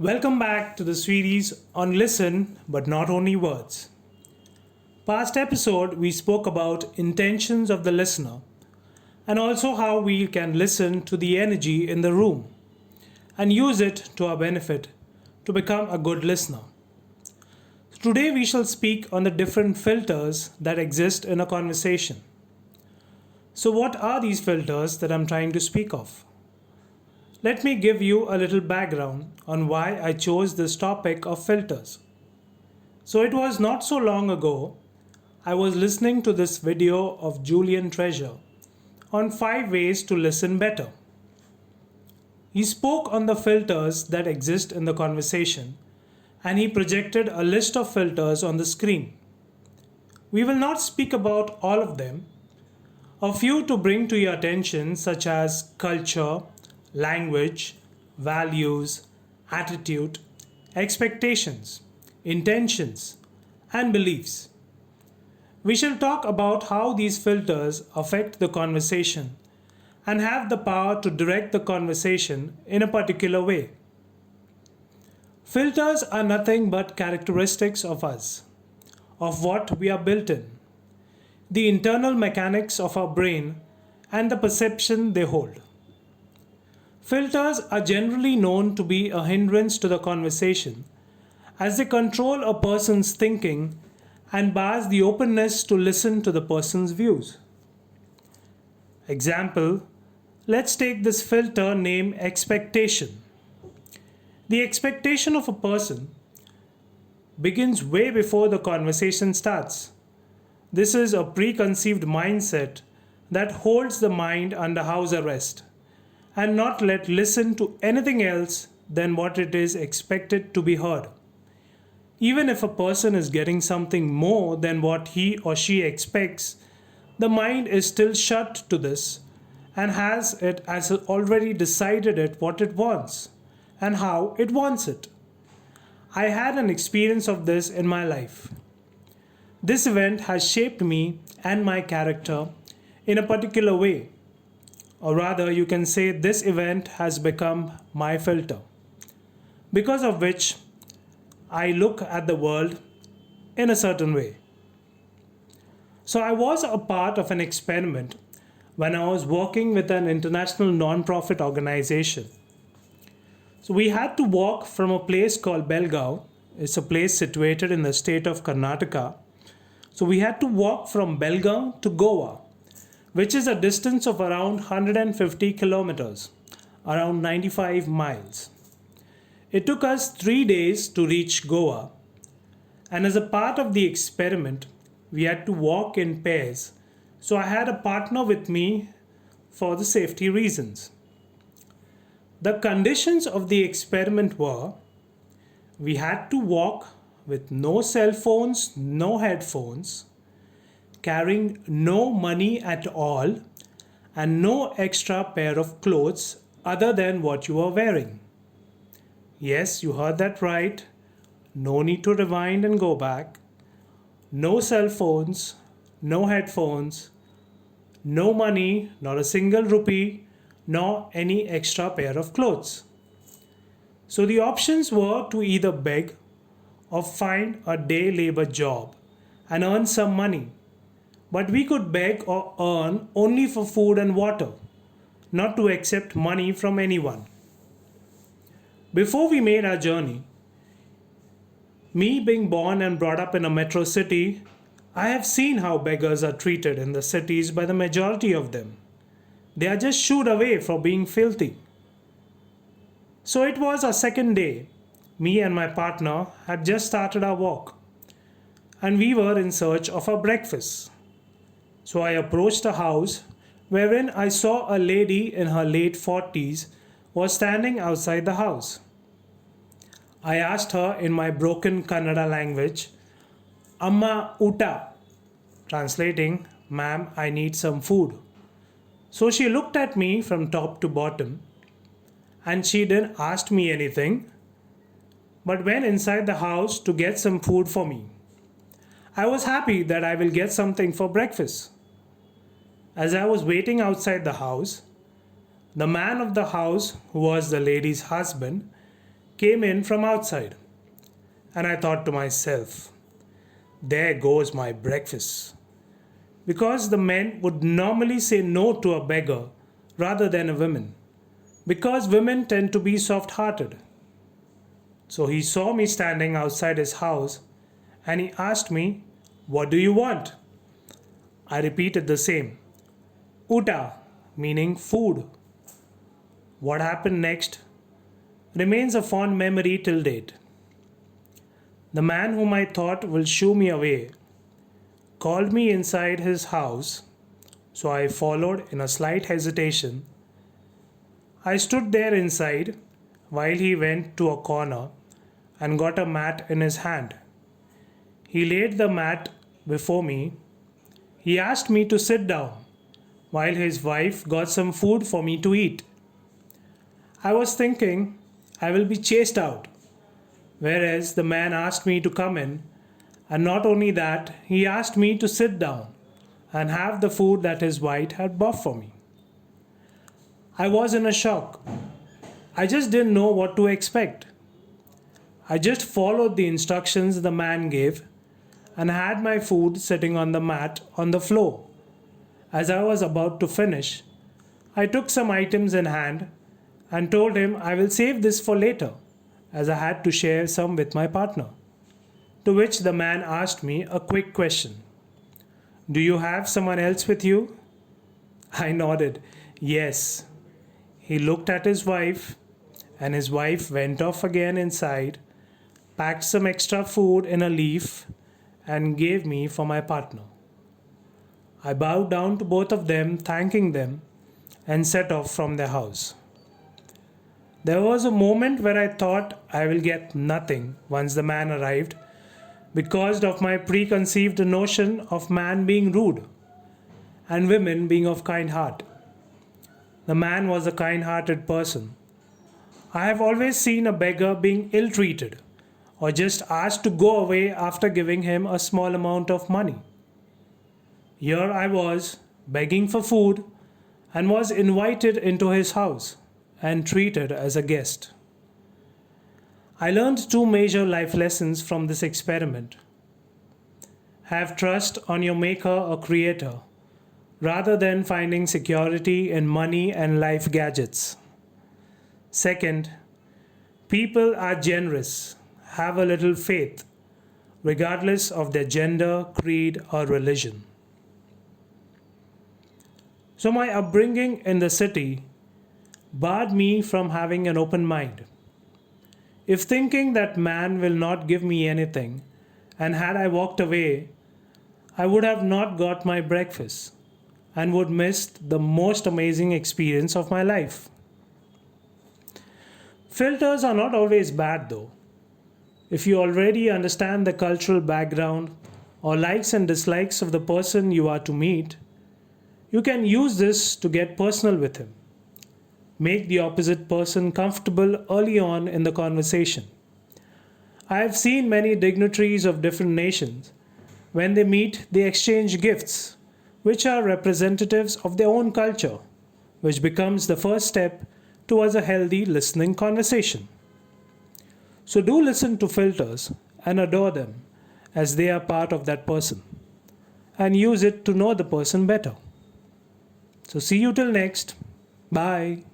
Welcome back to the series on Listen but Not Only Words. Past episode we spoke about intentions of the listener and also how we can listen to the energy in the room and use it to our benefit to become a good listener. Today we shall speak on the different filters that exist in a conversation. So what are these filters that I'm trying to speak of? Let me give you a little background on why I chose this topic of filters. So it was not so long ago, I was listening to this video of Julian Treasure on 5 ways to listen better. He spoke on the filters that exist in the conversation and he projected a list of filters on the screen. We will not speak about all of them. A few to bring to your attention, such as culture, language, values, attitude, expectations, intentions, and beliefs. We shall talk about how these filters affect the conversation and have the power to direct the conversation in a particular way. Filters are nothing but characteristics of us, of what we are built in, the internal mechanics of our brain, and the perception they hold. Filters are generally known to be a hindrance to the conversation as they control a person's thinking and bars the openness to listen to the person's views. Example, let's take this filter named expectation. The expectation of a person begins way before the conversation starts. This is a preconceived mindset that holds the mind under house arrest and not let listen to anything else than what it is expected to be heard. Even if a person is getting something more than what he or she expects, the mind is still shut to this and has already decided it what it wants and how it wants it. I had an experience of this in my life. This event has shaped me and my character in a particular way. Or rather, you can say this event has become my filter, because of which I look at the world in a certain way. So I was a part of an experiment when I was working with an international non-profit organization. So we had to walk from a place called Belgaum. It's a place situated in the state of Karnataka. So we had to walk from Belgaum to Goa, which is a distance of around 150 kilometers, around 95 miles. It took us 3 days to reach Goa, and as a part of the experiment, we had to walk in pairs, so I had a partner with me for the safety reasons. The conditions of the experiment were, we had to walk with no cell phones, no headphones, carrying no money at all, and no extra pair of clothes other than what you are wearing. Yes, you heard that right. No need to rewind and go back. No cell phones, no headphones, no money, not a single rupee, nor any extra pair of clothes. So the options were to either beg or find a day labor job and earn some money. But we could beg or earn only for food and water, not to accept money from anyone. Before we made our journey, me being born and brought up in a metro city, I have seen how beggars are treated in the cities by the majority of them. They are just shooed away for being filthy. So it was our second day. Me and my partner had just started our walk, and we were in search of our breakfast. So I approached a house wherein I saw a lady in her late 40s was standing outside the house. I asked her in my broken Kannada language, Amma Uta, translating, Ma'am, I need some food. So she looked at me from top to bottom and she didn't ask me anything but went inside the house to get some food for me. I was happy that I will get something for breakfast. As I was waiting outside the house, the man of the house, who was the lady's husband, came in from outside, and I thought to myself, there goes my breakfast. Because the men would normally say no to a beggar rather than a woman, because women tend to be soft hearted. So he saw me standing outside his house and he asked me, "What do you want?" I repeated the same, "Uta," meaning food. What happened next remains a fond memory till date. The man whom I thought will shoo me away called me inside his house, so I followed in a slight hesitation. I stood there inside while he went to a corner and got a mat in his hand. He laid the mat before me. He asked me to sit down while his wife got some food for me to eat. I was thinking I will be chased out, whereas the man asked me to come in, and not only that, he asked me to sit down and have the food that his wife had bought for me. I was in a shock. I just didn't know what to expect. I just followed the instructions the man gave and had my food sitting on the mat on the floor. As I was about to finish, I took some items in hand and told him I will save this for later, as I had to share some with my partner. To which the man asked me a quick question. "Do you have someone else with you?" I nodded, "Yes." He looked at his wife, and his wife went off again inside, packed some extra food in a leaf, and gave me for my partner. I bowed down to both of them, thanking them, and set off from their house. There was a moment where I thought I will get nothing once the man arrived, because of my preconceived notion of man being rude and women being of kind heart. The man was a kind hearted person. I have always seen a beggar being ill treated or just asked to go away after giving him a small amount of money. Here I was, begging for food, and was invited into his house and treated as a guest. I learned two major life lessons from this experiment. Have trust on your maker or creator, rather than finding security in money and life gadgets. Second, people are generous. Have a little faith, regardless of their gender, creed, or religion. So my upbringing in the city barred me from having an open mind. If thinking that man will not give me anything, and had I walked away, I would have not got my breakfast and would miss the most amazing experience of my life. Filters are not always bad though. If you already understand the cultural background or likes and dislikes of the person you are to meet, you can use this to get personal with him. Make the opposite person comfortable early on in the conversation. I have seen many dignitaries of different nations. When they meet, they exchange gifts, which are representatives of their own culture, which becomes the first step towards a healthy listening conversation. So do listen to filters and adore them as they are part of that person, and use it to know the person better. So see you till next. Bye.